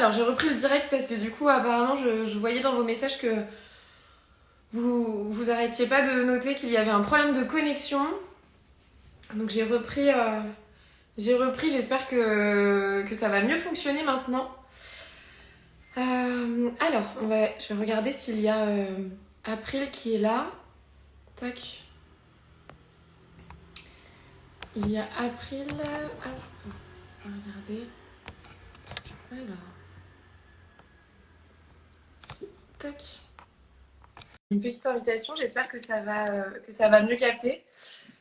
Alors j'ai repris le direct parce que du coup apparemment je voyais dans vos messages que vous arrêtiez pas de noter qu'il y avait un problème de connexion. Donc j'espère que ça va mieux fonctionner maintenant. Alors je vais regarder s'il y a April qui est là. Tac. Il y a April. Ah, on va regarder. Alors. Si. Tac. Une petite invitation, j'espère que ça va mieux capter.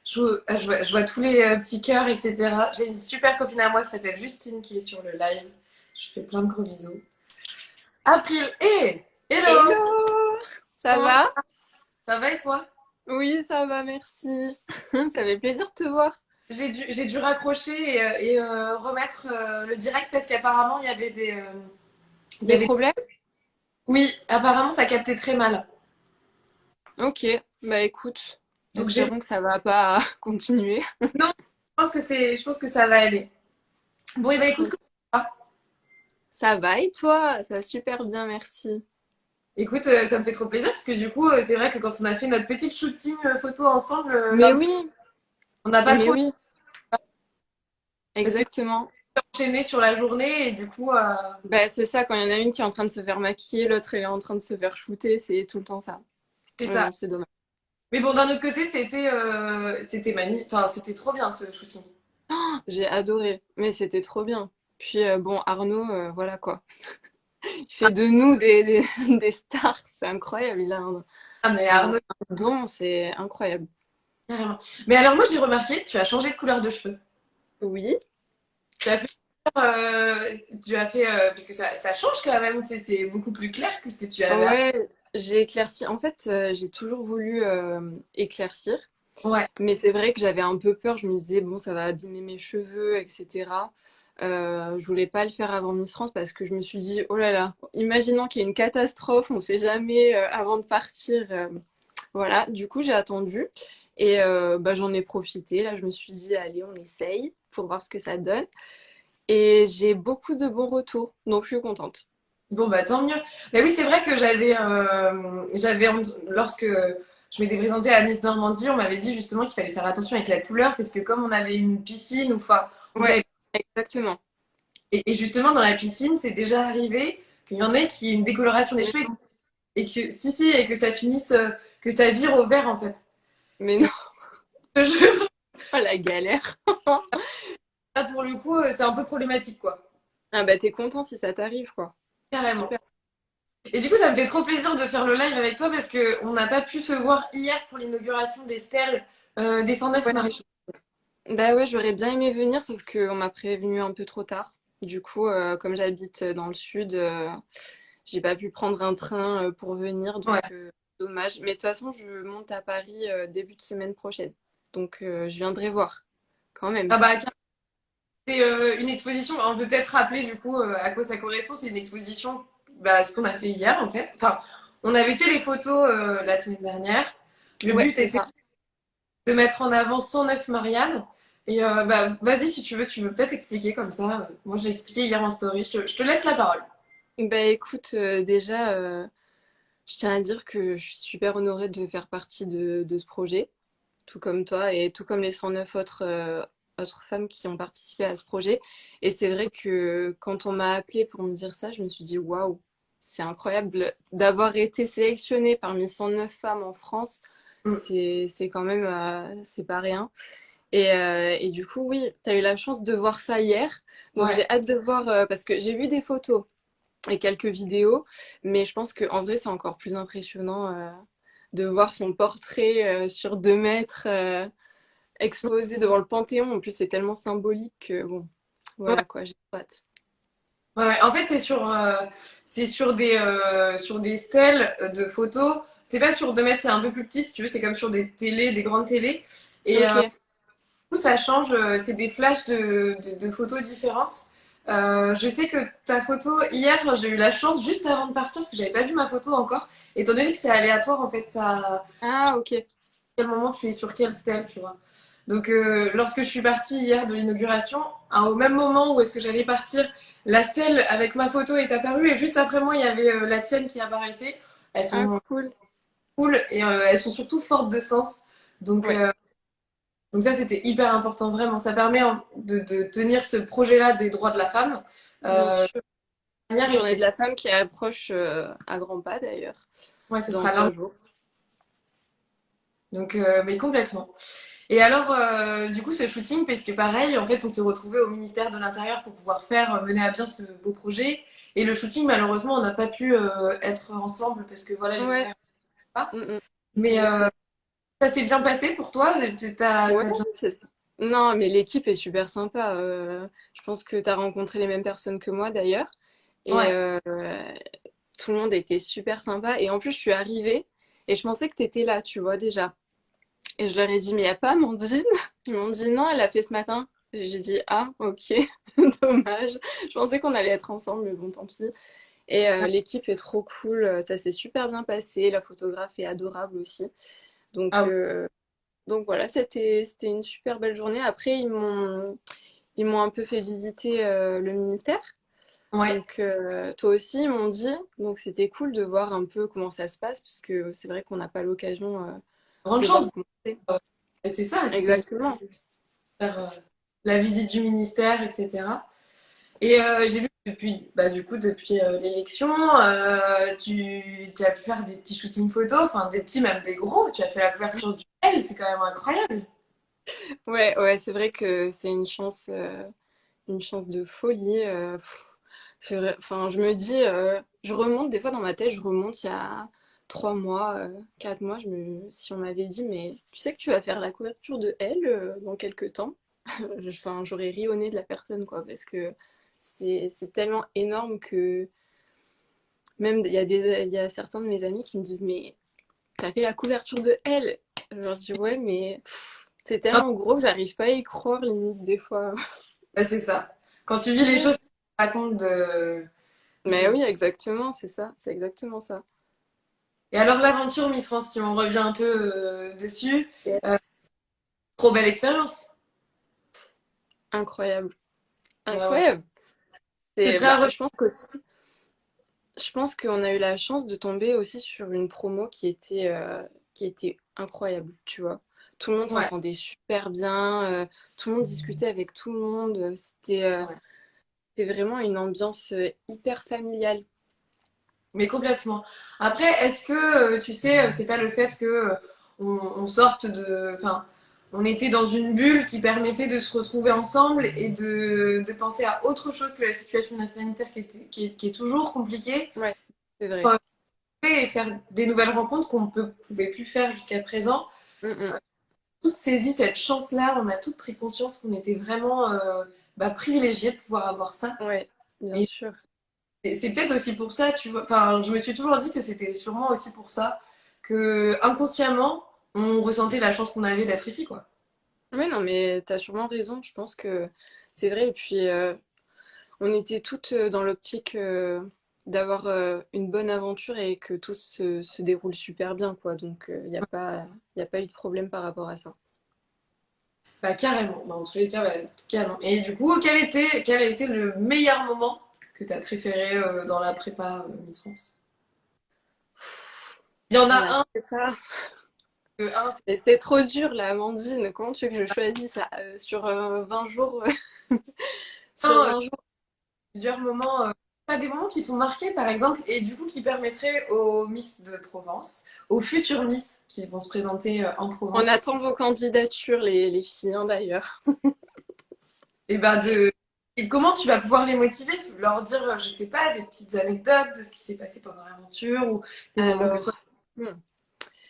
Je vois tous les petits cœurs, etc. J'ai une super copine à moi qui s'appelle Justine qui est sur le live. Je fais plein de gros bisous. April, hey, hello. Hello! Ça Comment va? ça va et toi? Oui, ça va, merci. Ça fait plaisir de te voir. J'ai dû raccrocher et remettre le direct parce qu'apparemment il y avait il y Des avait... problèmes? Oui, apparemment ça captait très mal. Ok, bah écoute, Donc j'ai... espérons que ça va pas continuer. Non, je pense que ça va aller. Bon, et ben écoute, Cool. comment ça va? Ça va et toi? Ça va super bien, merci. Écoute, ça me fait trop plaisir parce que du coup, c'est vrai que quand on a fait notre petite shooting photo ensemble Mais lundi, oui, on n'a pas mais trop oui, parce que exactement. j'ai enchaîné sur la journée et du coup, Bah c'est ça, quand il y en a une qui est en train de se faire maquiller, l'autre elle est en train de se faire shooter, c'est tout le temps ça. c'est Mais ça. bon, c'est dommage. Mais bon, d'un autre côté, enfin, c'était trop bien ce shooting. J'ai adoré, mais c'était trop bien. Puis bon, Arnaud, voilà quoi. Il Ah, fait de nous des stars, c'est incroyable. Il a ah, mais un Arnaud, don, c'est incroyable. carrément. Mais alors moi, j'ai remarqué que tu as changé de couleur de cheveux. Oui. Tu as fait, parce que ça change quand même. Tu sais, c'est beaucoup plus clair que ce que tu avais avant. Ouais, j'ai éclairci. En fait, j'ai toujours voulu éclaircir, Ouais. mais c'est vrai que j'avais un peu peur. Je me disais, bon, ça va abîmer mes cheveux, etc. Je voulais pas le faire avant Miss France parce que je me suis dit, oh là là, imaginons qu'il y ait une catastrophe, on sait jamais avant de partir. Voilà, du coup, j'ai attendu et bah, j'en ai profité. Là, je me suis dit, allez, on essaye pour voir ce que ça donne. Et j'ai beaucoup de bons retours, donc je suis contente. Bon, bah tant mieux. Mais oui, c'est vrai que lorsque je m'étais présentée à Miss Normandie, on m'avait dit justement qu'il fallait faire attention avec la couleur parce que comme on avait une piscine, ou enfin, on Ouais, savait. exactement. Et justement, dans la piscine, c'est déjà arrivé qu'il y en ait qui aient une décoloration des Mais cheveux non, et que, si, et que ça finisse, que ça vire au vert en fait. mais non, Et je te jure, oh, la galère. là pour le coup, c'est un peu problématique quoi. Ah bah t'es content si ça t'arrive, quoi. Carrément. Super. Et du coup, ça me fait trop plaisir de faire le live avec toi parce que on n'a pas pu se voir hier pour l'inauguration des stèles des 109 Ouais, Marie. bah ouais, j'aurais bien aimé venir, sauf qu'on m'a prévenu un peu trop tard. Du coup, comme j'habite dans le sud, j'ai pas pu prendre un train pour venir, Ouais. donc dommage. Mais de toute façon, je monte à Paris début de semaine prochaine. Donc je viendrai voir, quand même. Ah bah, c'est une exposition. On peut peut-être rappeler du coup à quoi ça correspond. C'est une exposition, bah, ce qu'on a fait hier en fait. Enfin, on avait fait les photos la semaine dernière. Le Ouais, but c'est était ça. de mettre en avant 109 Marianne. Et bah, vas-y si tu veux peut-être expliquer comme ça. Moi, je l'ai expliqué hier en story. Je te laisse la parole. Bah écoute, déjà, je tiens à dire que je suis super honorée de faire partie de ce projet, tout comme toi et tout comme les 109 autres femmes qui ont participé à ce projet. Et c'est vrai que quand on m'a appelée pour me dire ça, je me suis dit waouh, c'est incroyable d'avoir été sélectionnée parmi 109 femmes en France. Mm. C'est quand même, c'est pas rien. Et du coup, oui, tu as eu la chance de voir ça hier. Donc Ouais. j'ai hâte de voir, parce que j'ai vu des photos et quelques vidéos, mais je pense qu'en vrai, c'est encore plus impressionnant de voir son portrait sur 2 mètres exposé devant le Panthéon. En plus, c'est tellement symbolique que bon, Ouais. voilà quoi, j'ai hâte. Ouais, ouais. En fait, c'est sur des stèles de photos. C'est pas sur 2 mètres, c'est un peu plus petit, si tu veux. C'est comme sur des télés, des grandes télés. Et Ok, coup, ça change. C'est des flashs de photos différentes. Je sais que ta photo, hier, j'ai eu la chance juste avant de partir, parce que j'avais pas vu ma photo encore. Étant donné que c'est aléatoire, en fait, ça, ah ok, quel moment tu es sur quelle stèle, tu vois. Donc, lorsque je suis partie hier de l'inauguration, au même moment où est-ce que j'allais partir, la stèle avec ma photo est apparue et juste après moi, il y avait la tienne qui apparaissait. Elles Ah, sont cool. cool et elles sont surtout fortes de sens. Donc, Ouais, euh, donc ça, c'était hyper important, vraiment. Ça permet de tenir ce projet-là des droits de la femme. bien Euh, sûr. manière et Journée de c'est, la femme qui approche à grands pas d'ailleurs, ouais, ce dans sera lundi. 3 jours. Donc, mais complètement. Et alors, du coup, ce shooting, parce que pareil, en fait, on s'est retrouvés au ministère de l'Intérieur pour pouvoir mener à bien ce beau projet. Et le shooting, malheureusement, on n'a pas pu être ensemble parce que voilà, les Ouais, horaires pas. mm, mm, Mais je sais. ça s'est bien passé pour toi? Ouais, T'as bien. c'est ça. Non, mais l'équipe est super sympa. Je pense que tu as rencontré les mêmes personnes que moi d'ailleurs. Et Ouais. tout le monde était super sympa. Et en plus, je suis arrivée et je pensais que tu étais là, tu vois, déjà. Et je leur ai dit, mais il n'y a pas Amandine? Ils m'ont dit, non, elle a fait ce matin. Et j'ai dit, ah, ok, dommage. Je pensais qu'on allait être ensemble, mais bon, tant pis. Et l'équipe est trop cool, ça s'est super bien passé. La photographe est adorable aussi. Donc, Ah oui. euh, donc voilà, c'était une super belle journée. Après, ils m'ont un peu fait visiter le ministère. Ouais. Donc, toi aussi, ils m'ont dit. Donc, c'était cool de voir un peu comment ça se passe, parce que c'est vrai qu'on n'a pas l'occasion Grande de voir chance. comment c'est. Et c'est ça, c'est bien Exactement. de faire la visite du ministère, etc. Et j'ai vu que depuis, bah, du coup, depuis l'élection, tu as pu faire des petits shootings photos, enfin des petits, même des gros. Tu as fait la couverture du L, c'est quand même incroyable. Ouais, ouais, c'est vrai que c'est une chance de folie. C'est vrai, enfin, je me dis, je remonte des fois dans ma tête, je remonte il y a 3 mois, 4 mois, si on m'avait dit, mais tu sais que tu vas faire la couverture de Elle dans quelques temps, enfin, j'aurais ri au nez de la personne, quoi, parce que c'est tellement énorme que même il y a certains de mes amis qui me disent, mais t'as fait la couverture de Elle. Je leur dis, ouais, mais c'est Ah, tellement gros que j'arrive pas à y croire, limite, des fois. bah, c'est ça. Quand tu vis les choses, tu te rends pas compte Mais oui, exactement, c'est ça, c'est exactement ça. Et alors l'aventure Miss France, si on revient un peu dessus, euh, Yes. trop belle expérience. Incroyable, Ouais, ouais. incroyable. Ce C'est, serait à bah, refaire. je pense qu'on a eu la chance de tomber aussi sur une promo qui était incroyable, tu vois. Tout le monde Ouais, s'entendait super bien, tout le monde discutait avec tout le monde. ouais. C'était vraiment une ambiance hyper familiale. Mais complètement. Après, est-ce que, tu sais, c'est pas le fait que on sorte de. Enfin, on était dans une bulle qui permettait de se retrouver ensemble et de penser à autre chose que la situation sanitaire qui est toujours compliquée. Ouais, c'est vrai. Euh, Et faire des nouvelles rencontres qu'on ne pouvait plus faire jusqu'à présent. Mm, mm. Toutes saisi cette chance-là, on a toutes pris conscience qu'on était vraiment bah, privilégiés de pouvoir avoir ça. Ouais, bien Et sûr. c'est peut-être aussi pour ça, tu vois. Enfin, je me suis toujours dit que c'était sûrement aussi pour ça que inconsciemment, on ressentait la chance qu'on avait d'être ici, quoi. Ouais, non, mais t'as sûrement raison. Je pense que c'est vrai. Et puis, on était toutes dans l'optique d'avoir une bonne aventure et que tout se déroule super bien, quoi. Donc, il n'y a pas eu de problème par rapport à ça. Bah, carrément. Bah, en tous les cas, bah, carrément. Et du coup, quel a été le meilleur moment que tu as préféré dans la prépa Miss France? Il y en Dans la a un, prépa. un Et c'est trop dur, là, Amandine. Comment tu veux que je choisisse ça sur 20 jours c'est sur un, 20 jours? plusieurs moments, pas des moments qui t'ont marqué par exemple, et du coup qui permettraient aux Miss de Provence, aux futures Miss qui vont se présenter en On Provence, attend vos candidatures, les filles, hein, d'ailleurs. et ben et comment tu vas pouvoir les motiver, leur dire, je sais pas, des petites anecdotes de ce qui s'est passé pendant l'aventure ou des moments que toi Alors, hmm,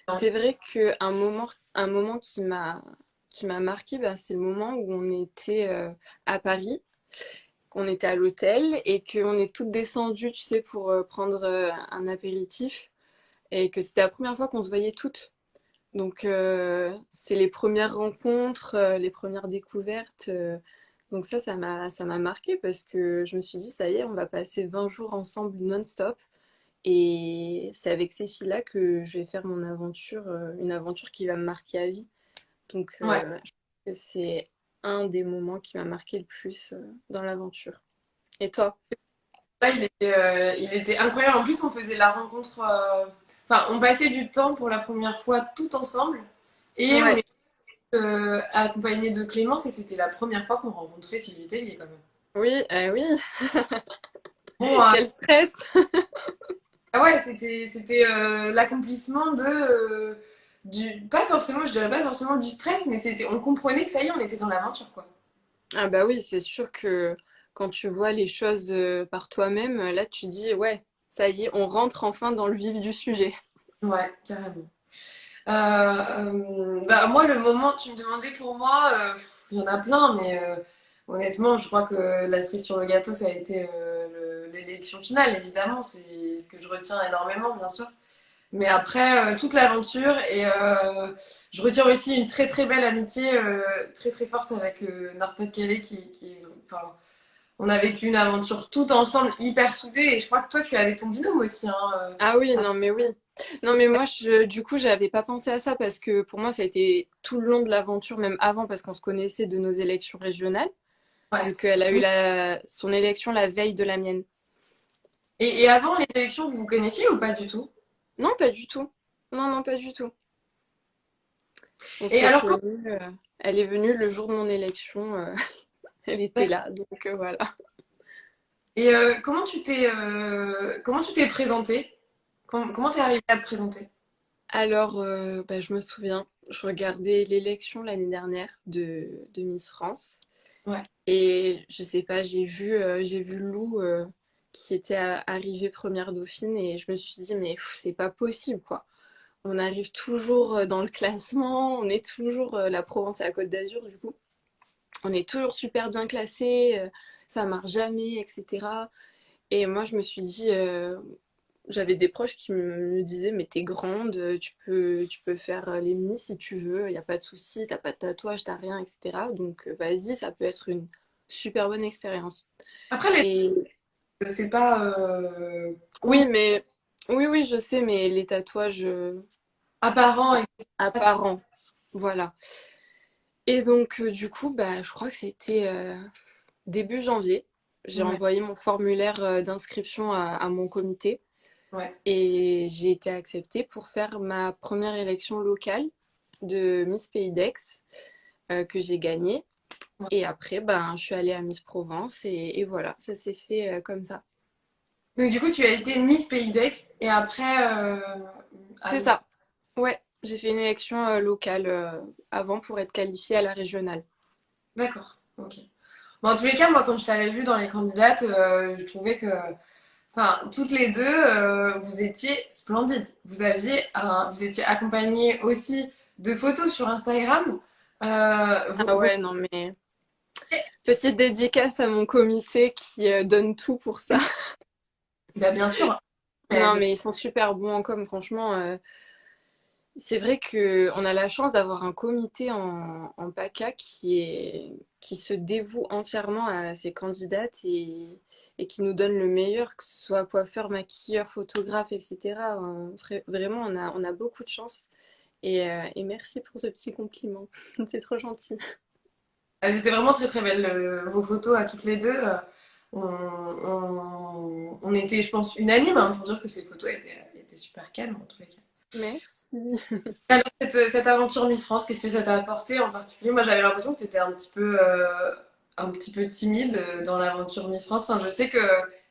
t'as c'est envie. vrai qu'un moment qui m'a marqué, bah, c'est le moment où on était à Paris, qu'on était à l'hôtel et qu'on est toutes descendues, tu sais, pour prendre un apéritif et que c'était la première fois qu'on se voyait toutes. Donc, c'est les premières rencontres, les premières découvertes. Donc ça m'a marqué parce que je me suis dit, ça y est, on va passer 20 jours ensemble non-stop. Et c'est avec ces filles-là que je vais faire une aventure qui va me marquer à vie. Donc, Ouais, je pense que c'est un des moments qui m'a marqué le plus dans l'aventure. Et toi? Là, il était incroyable. En plus, on faisait la rencontre. Enfin, on passait du temps pour la première fois tout ensemble. Et on Ouais. est accompagné de Clémence. Et c'était la première fois qu'on rencontrait Sylvie Tellier, quand même. Oui, oui. Bon, Quel stress! ah ouais, c'était l'accomplissement de. Pas forcément, je dirais pas forcément du stress, mais on comprenait que ça y est, on était dans l'aventure, quoi. Ah bah oui, c'est sûr que quand tu vois les choses par toi-même, là tu dis ouais, ça y est, on rentre enfin dans le vif du sujet. Ouais, carrément. Bah, moi, le moment, tu me demandais pour moi, il y en a plein, mais honnêtement, je crois que la cerise sur le gâteau, ça a été l'élection finale, évidemment. C'est ce que je retiens énormément, bien sûr. Mais après, toute l'aventure, et je retiens aussi une très très belle amitié, très très forte avec Nord-Pas-de-Calais, enfin, on a vécu une aventure tout ensemble, hyper soudée, et je crois que toi, tu es avec ton binôme aussi, hein. Ah oui, non mais oui. Non mais moi du coup j'avais pas pensé à ça parce que pour moi ça a été tout le long de l'aventure, même avant parce qu'on se connaissait de nos élections régionales, Ouais. vu qu'elle a eu Oui. son élection la veille de la mienne. Et avant les élections, vous vous connaissiez ou pas du tout? Non, pas du tout. Non, non, pas du tout. On Et s'est alors, connus. Elle est venue le jour de mon élection. Elle était là, donc voilà. et comment tu t'es présenté? Comment t'es arrivé à te présenter? Alors, bah, je me souviens, je regardais l'élection l'année dernière de Miss France. Ouais. Et je sais pas, j'ai vu Lou qui était arrivée première dauphine et je me suis dit, mais pff, c'est pas possible, quoi. On arrive toujours dans le classement, on est toujours la Provence et la Côte d'Azur, du coup. On est toujours super bien classé, ça marche jamais, etc. Et moi, je me suis dit, j'avais des proches qui me disaient, mais t'es grande, tu peux faire les Miss si tu veux, il n'y a pas de souci, t'as pas de tatouage, t'as rien, etc. Donc vas-y, ça peut être une super bonne expérience. Après, Et c'est pas oui, mais oui, oui, je sais, mais les tatouages apparent, etc. apparents, voilà. Et donc, du coup, bah, je crois que c'était début janvier. J'ai Ouais, envoyé mon formulaire d'inscription à mon comité. ouais. Et j'ai été acceptée pour faire ma première élection locale de Miss Pays d'Aix que j'ai gagnée. Ouais. Et après, ben, je suis allée à Miss Provence et voilà, ça s'est fait comme ça. Donc du coup, tu as été Miss Pays d'Aix et après à C'est Miss. ça. Ouais, j'ai fait une élection locale avant pour être qualifiée à la régionale. D'accord, ok. Bon, en tous les cas, moi, quand je t'avais vu dans les candidates, je trouvais que, enfin, toutes les deux, vous étiez splendides. Vous étiez accompagnées aussi de photos sur Instagram. Ah ouais, non mais petite dédicace à mon comité qui donne tout pour ça. Bah, bien sûr, hein, mais Non mais ils sont super bons en com, franchement. C'est vrai que on a la chance d'avoir un comité en PACA qui se dévoue entièrement à ses candidates et qui nous donne le meilleur, que ce soit coiffeur, maquilleur, photographe, etc. Vraiment, on a beaucoup de chance. Et merci pour ce petit compliment. C'est trop gentil. elles étaient vraiment très très belles, vos photos à toutes les deux. On était, je pense, unanimes hein, pour dire que ces photos étaient super calmes en tous les cas. Merci. Alors, cette aventure Miss France, qu'est-ce que ça t'a apporté en particulier? Moi, j'avais l'impression que tu étais un petit peu timide dans l'aventure Miss France. Enfin, je sais que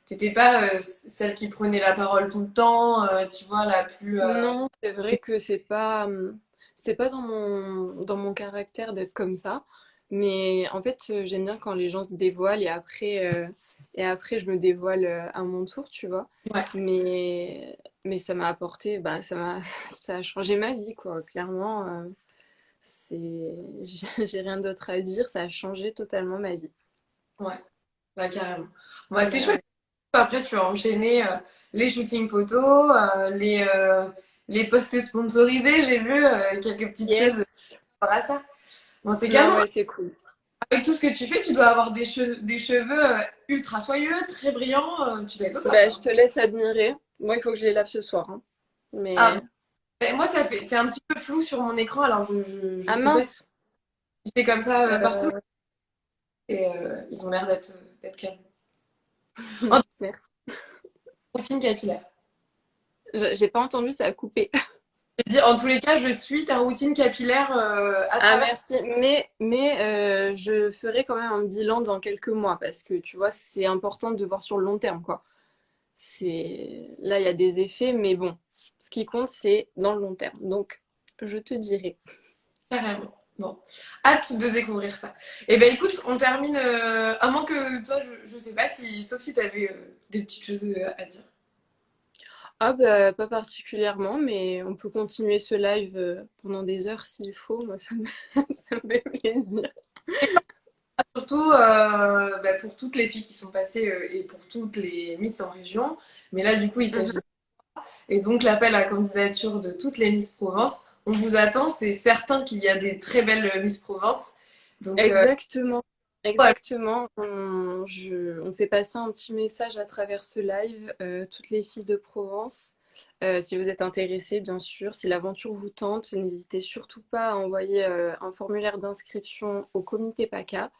t'étais pas celle qui prenait la parole tout le temps, tu vois, la plus. Non, c'est vrai que c'est pas dans mon caractère d'être comme ça. Mais en fait, j'aime bien quand les gens se dévoilent et après je me dévoile à mon tour, tu vois. Ouais, Mais ça m'a apporté, bah, ça a changé ma vie, quoi. Clairement, j'ai rien d'autre à dire. Ça a changé totalement ma vie. ouais, bah, carrément. Bah, c'est Ouais, chouette. ouais. Après, tu as enchaîné les shootings photos, les posts sponsorisés. J'ai vu quelques petites choses Yes! par rapport à ça. Bon, c'est Non, canon. ouais, c'est cool. Avec tout ce que tu fais, tu dois avoir des cheveux ultra soyeux, très brillants. Tu dois être au top, Bah, hein. je te laisse admirer. Moi, il faut que je les lave ce soir, hein. Ah, Mais ben, moi, c'est un petit peu flou sur mon écran, alors je ah sais pas si mince! c'est comme ça partout. et ils ont l'air d'être calmes. En Merci. routine capillaire. J'ai pas entendu, ça a coupé. En tous les cas, je suis ta routine capillaire à Ah travers. merci, mais je ferai quand même un bilan dans quelques mois parce que tu vois, c'est important de voir sur le long terme, quoi. C'est là, il y a des effets, mais bon, ce qui compte, c'est dans le long terme. Donc, je te dirai. Carrément. Bon, hâte de découvrir ça. Eh ben écoute, on termine. À moins que toi, je sais pas si, sauf si tu avais des petites choses à dire. Ah bah pas particulièrement, mais on peut continuer ce live pendant des heures s'il faut. Moi, ça me fait plaisir. Surtout bah, pour toutes les filles qui sont passées et pour toutes les Miss en région. Mais là, du coup, il s'agit. Mhm. Et donc, l'appel à candidature de toutes les Miss Provence. On vous attend. C'est certain qu'il y a des très belles Miss Provence. Donc, Exactement, voilà. exactement. On fait passer un petit message à travers ce live, toutes les filles de Provence. Si vous êtes intéressées, bien sûr, si l'aventure vous tente, n'hésitez surtout pas à envoyer un formulaire d'inscription au comité PACA.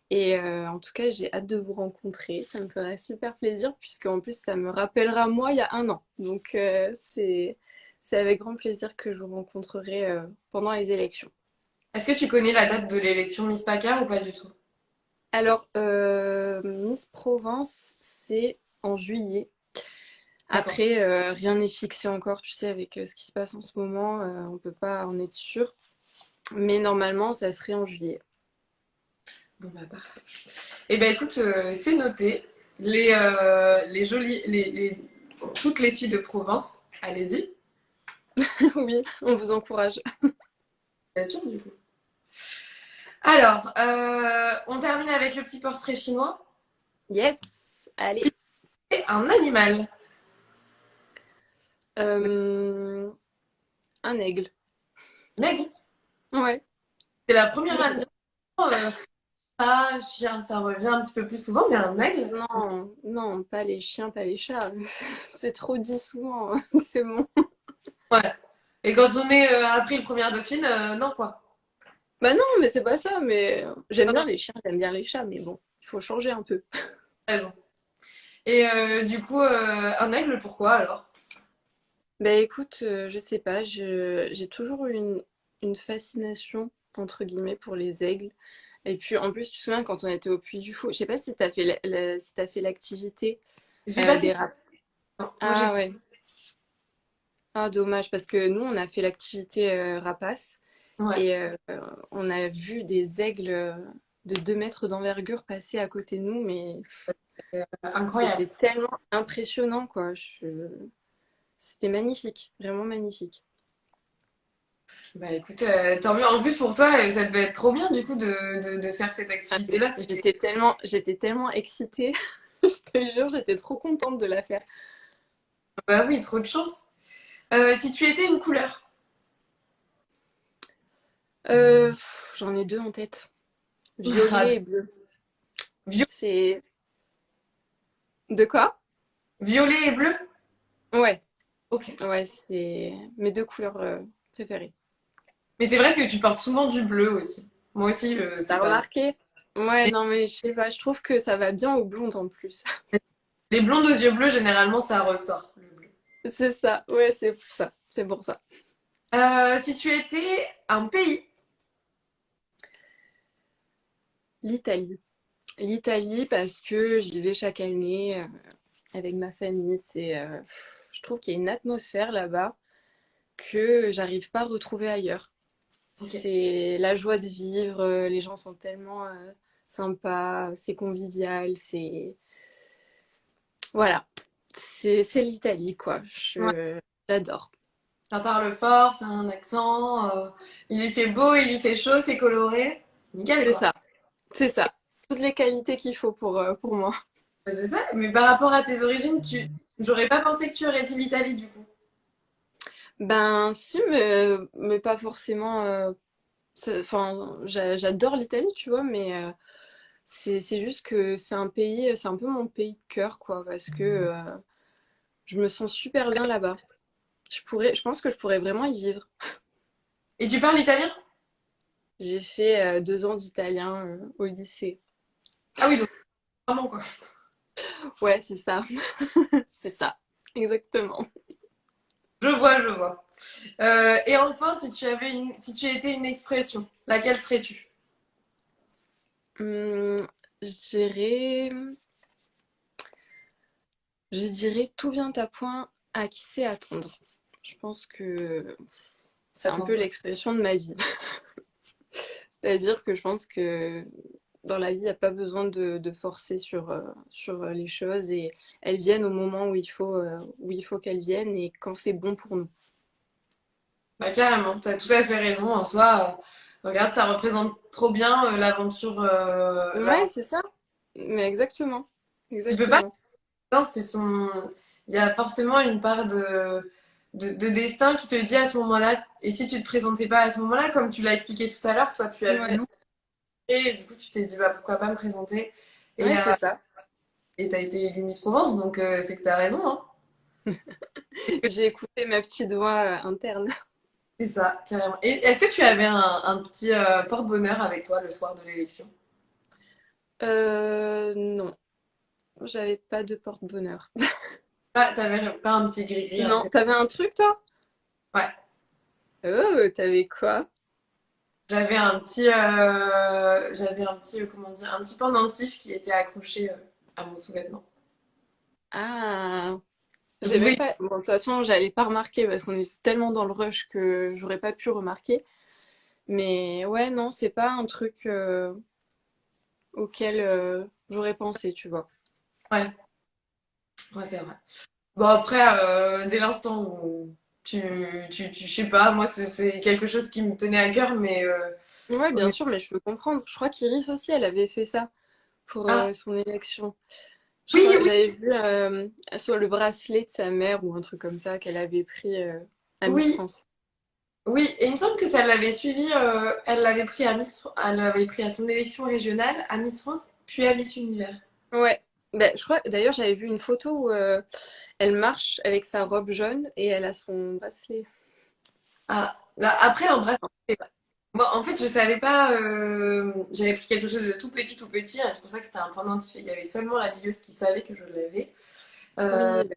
Et en tout cas, j'ai hâte de vous rencontrer. Ça me ferait super plaisir, puisque en plus, ça me rappellera moi il y a un an. Donc, c'est avec grand plaisir que je vous rencontrerai pendant les élections. Est-ce que tu connais la date de l'élection Miss PACA ou pas du tout? Alors, Miss Provence, c'est en juillet. D'accord. Après, rien n'est fixé encore, tu sais, avec ce qui se passe en ce moment, on peut pas en être sûr. Mais normalement, ça serait en juillet. Bon, bah, parfait. Eh ben écoute, c'est noté. Les jolies, toutes les filles de Provence, allez-y. Oui, on vous encourage. Candidature, du coup. Alors, on termine avec le petit portrait chinois. Yes! Allez. Et un animal. Euh, un aigle. L'aigle. Ouais. C'est la première à me dire. Ah, chien, ça revient un petit peu plus souvent, mais un aigle. Non, non, pas les chiens, pas les chats. C'est trop dit souvent. C'est bon. Ouais. Et quand on est appris le premier Dauphine, non quoi. Bah non, mais c'est pas ça. Mais j'aime Non, non, bien les chiens, j'aime bien les chats, mais bon, il faut changer un peu. raison. Et du coup, un aigle, pourquoi alors? Bah écoute, je sais pas, j'ai toujours eu une fascination, entre guillemets, pour les aigles. Et puis en plus, tu te souviens quand on était au Puy du Fou, je sais pas si t'as fait si t'as fait l'activité J'ai pas fait des ça. rap. Non. Moi, j'ai. Ah ouais, ah dommage, parce que nous on a fait l'activité rapace Ouais. et on a vu des aigles de 2 mètres d'envergure passer à côté de nous, mais Incroyable. c'était tellement impressionnant quoi. C'était magnifique, vraiment magnifique. Bah écoute, tant mieux. En plus pour toi, ça devait être trop bien du coup de faire cette Ah, activité-là. C'était. j'étais tellement excitée. Je te jure, j'étais trop contente de la faire. Bah oui, trop de chance. Si tu étais une couleur. J'en ai deux en tête. Ah, Violet et bleu. vi- C'est... De quoi? violet et bleu? Ouais, Ok. ouais, c'est mes deux couleurs préférées. Mais c'est vrai que tu portes souvent du bleu aussi. Moi aussi, c'est T'as pas. remarqué? Ouais, Mais non, mais je sais pas, je trouve que ça va bien aux blondes en plus. les blondes aux yeux bleus, généralement, ça ressort, le bleu. C'est ça, ouais, c'est pour ça. C'est pour ça. Si tu étais un pays. L'Italie. L'Italie parce que j'y vais chaque année avec ma famille. Je trouve qu'il y a une atmosphère là-bas que j'arrive pas à retrouver ailleurs. Ok. C'est la joie de vivre, les gens sont tellement sympas, c'est convivial, c'est... Voilà, c'est l'Italie, quoi. Ouais. J'adore. Ça parle fort, ça a un accent. Il y fait beau, il y fait chaud, c'est coloré. Nickel, C'est quoi. ça, c'est ça. Toutes les qualités qu'il faut pour moi. Bah, c'est ça. Mais par rapport à tes origines, j'aurais pas pensé que tu aurais dit l'Italie, du coup. Ben si, mais pas forcément... Enfin, j'adore l'Italie, tu vois, mais c'est juste que c'est un pays, c'est un peu mon pays de cœur, quoi, parce que je me sens super bien là-bas. Je pense que je pourrais vraiment y vivre. Et tu parles italien? J'ai fait 2 ans d'italien au lycée. Ah oui, donc vraiment quoi. Ouais, c'est ça. C'est ça. Exactement. Je vois, je vois. Et enfin, si tu étais une expression, laquelle serais-tu? Hum, je dirais, je dirais tout vient à point à qui sait attendre. Je pense que c'est un peu Attends. l'expression de ma vie. C'est-à-dire que je pense que dans la vie, il n'y a pas besoin de forcer sur les choses et elles viennent au moment où il faut qu'elles viennent et quand c'est bon pour nous. Bah carrément, t'as tout à fait raison. En soi, regarde, ça représente trop bien l'aventure. Ouais, c'est ça. Mais exactement. Tu peux pas. Exactement. Non, c'est son. Il y a forcément une part de destin qui te dit à ce moment-là. Et si tu te présentais pas à ce moment-là, comme tu l'as expliqué tout à l'heure, toi, tu as vu Ouais, Lou et du coup, tu t'es dit bah pourquoi pas me présenter. ouais, Et c'est ça. t'as été élue Miss Provence, donc c'est que t'as raison, hein. J'ai écouté ma petite voix interne. C'est ça, carrément. Et est-ce que tu avais un petit porte-bonheur avec toi le soir de l'élection? Non, j'avais pas de porte-bonheur. Ah, t'avais pas un petit gris-gris, un Non, truc. t'avais un truc, toi? Ouais, Oh, t'avais quoi? j'avais un petit, comment dire, un petit pendentif qui était accroché à mon sous-vêtement. Ah, Vous j'ai même pouvez, pas. Bon, de toute façon, j'allais pas remarquer parce qu'on était tellement dans le rush que j'aurais pas pu remarquer. Mais ouais, non, c'est pas un truc auquel j'aurais pensé, tu vois. ouais, ouais, c'est vrai. Bon après, dès l'instant où je sais pas, moi c'est quelque chose qui me tenait à cœur, mais Ouais, bien honnêtement, sûr, mais je peux comprendre. Je crois qu'Iris aussi, elle avait fait ça pour ah son élection. Je oui, crois, oui, j'avais vu sur le bracelet de sa mère ou un truc comme ça qu'elle avait pris à Miss oui, France. oui. Et il me semble que ça l'avait suivi. Elle l'avait pris à son élection régionale, à Miss France, puis à Miss Univers. Ouais. Ben, je crois, d'ailleurs, j'avais vu une photo où elle marche avec sa robe jaune et elle a son bracelet. Ah, bah, après un bracelet. Moi, en fait, je savais pas. J'avais pris quelque chose de tout petit. C'est pour ça que c'était un pendentif. Il y avait seulement la billeuse qui savait que je l'avais. Euh, Oui, ben,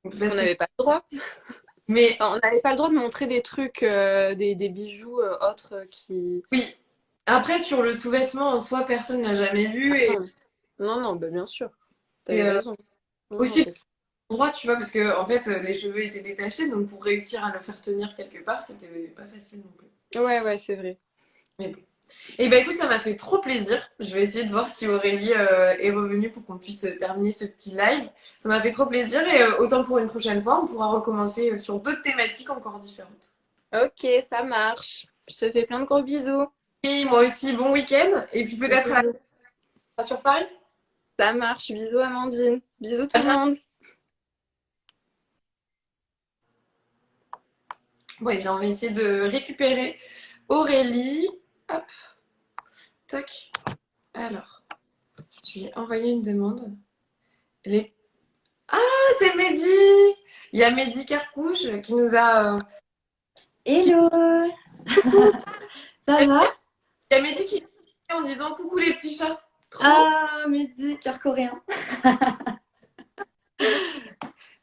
parce qu'on parce que, n'avait pas le droit. mais Enfin, on n'avait pas le droit de montrer des trucs, des bijoux autres qui. oui. Après, sur le sous-vêtement en soi, personne l'a jamais vu et Non, non, non, ben, bien sûr. c'est T'avais raison. Non, non, aussi c'est. droit, tu vois, parce que en fait, les cheveux étaient détachés, donc pour réussir à le faire tenir quelque part, c'était pas facile non plus. Ouais, ouais, c'est vrai. Mais bon. Et bah écoute, ça m'a fait trop plaisir. Je vais essayer de voir si Aurélie est revenue pour qu'on puisse terminer ce petit live. Ça m'a fait trop plaisir et autant pour une prochaine fois, on pourra recommencer sur d'autres thématiques encore différentes. Ok, ça marche. Je te fais plein de gros bisous. Et moi aussi, bon week-end et puis peut-être à Bisous. la sur Paris. Ça marche. Bisous, Amandine. Bisous, À tout le bientôt. monde. Bon, et bien on va essayer de récupérer Aurélie. Hop, tac. Alors, je lui ai envoyé une demande. Les Ah, c'est Mehdi! Il y a Mehdi Carcouche qui nous a. Hello, Coucou! ça Il va? y a Mehdi qui en disant coucou les petits chats. Trop. Ah, Mehdi, cœur coréen.